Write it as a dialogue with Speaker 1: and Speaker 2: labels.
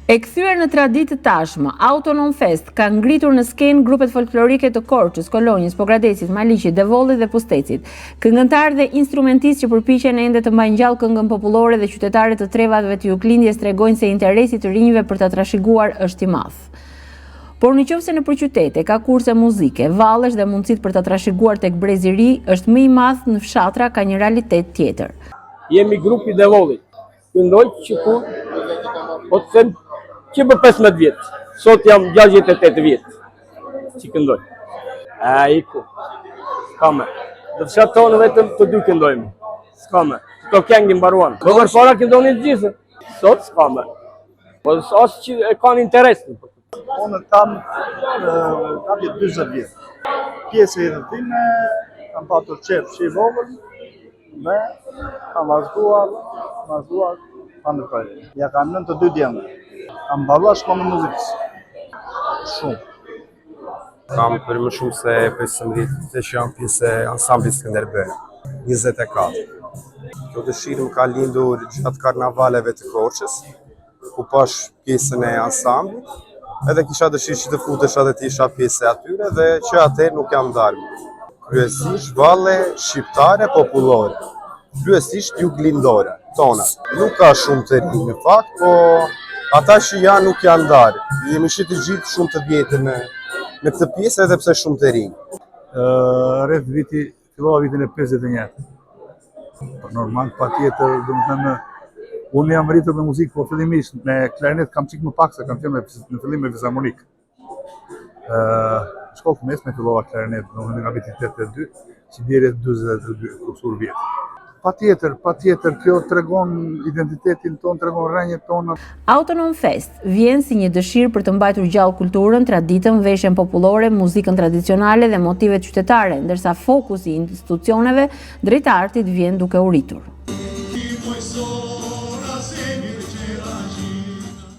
Speaker 1: E kthyer në traditë tashmë, Autonom Fest ka ngritur në skenë grupet folklorike të Korçës, Kolonjës, Pogradesit, Maliqit, Devollit dhe Pustetsit. Këngëtarë dhe instrumentistë që përpiqen ende të mbajnë gjallë këngën popullore dhe qytetarët të trevave të Juglindjes tregojnë se interesi të rinjve për ta trashëguar është i madh. Por nëse nëpër qytete ka kurse muzike, vallesh dhe mundësitë për ta trashëguar tek brezi i ri është më i madh, në fshatra ka një realitet tjetër.
Speaker 2: Jemi grupi Devollit. Këndoj që ku po të them që për 15 vjetë, sot jam 68 vjetë që këndoj. Iku, s'ka me. Dhe fshatë tonë vetëm të dy këndojmë, s'ka me. Këto këngë mbaruan. Do para këndoni të gjithë, sot s'ka me. Po as që e kanë interes.
Speaker 3: Unë kam 40 vjetë. Pjesë e jetën time, kam patur qef që i vogël, dhe kam vazhduar, pa në prej. Ja kam 92 djemë. Kam mbaruar shkollën e muzikës. Shumë.
Speaker 4: Kam për më shumë se 15 vite që jam pjesë e ansamblit Skënderbeu, 24. Kjo dëshirë më ka lindur gjatë karnavaleve të Korçës, ku pash pjesën e ansamblit, edhe kisha dëshirë që të futesha dhe të isha pjesë e atyre dhe që atëherë nuk jam dalë. Kryesisht valle shqiptare popullore, kryesisht juglindore, tona. Nuk ka shumë të rinj në fakt, po ata që janë nuk janë ndarë. Jemi të gjithë shumë të vjetë në këtë pjesë edhe pse shumë të rinj.
Speaker 3: Rreth fillova vitin e 51. Normal, patjetër, domethënë unë jam rritur me muzikë, po fillimisht me klarinet kam çik më pak se kam qenë në fillim me fizharmonik. Shkollë të mesme fillova klarinet, domethënë nga viti 82, që deri 42 kusur vjet. Patjetër, kjo tregon identitetin ton, tregon rrënjët tona.
Speaker 1: Autonom Fest vjen si një dëshirë për të mbajtur gjallë kulturën, traditën, veshjen popullore, muzikën tradicionale dhe motivet qytetare, ndërsa fokusi i institucioneve drejt artit vjen duke u rritur.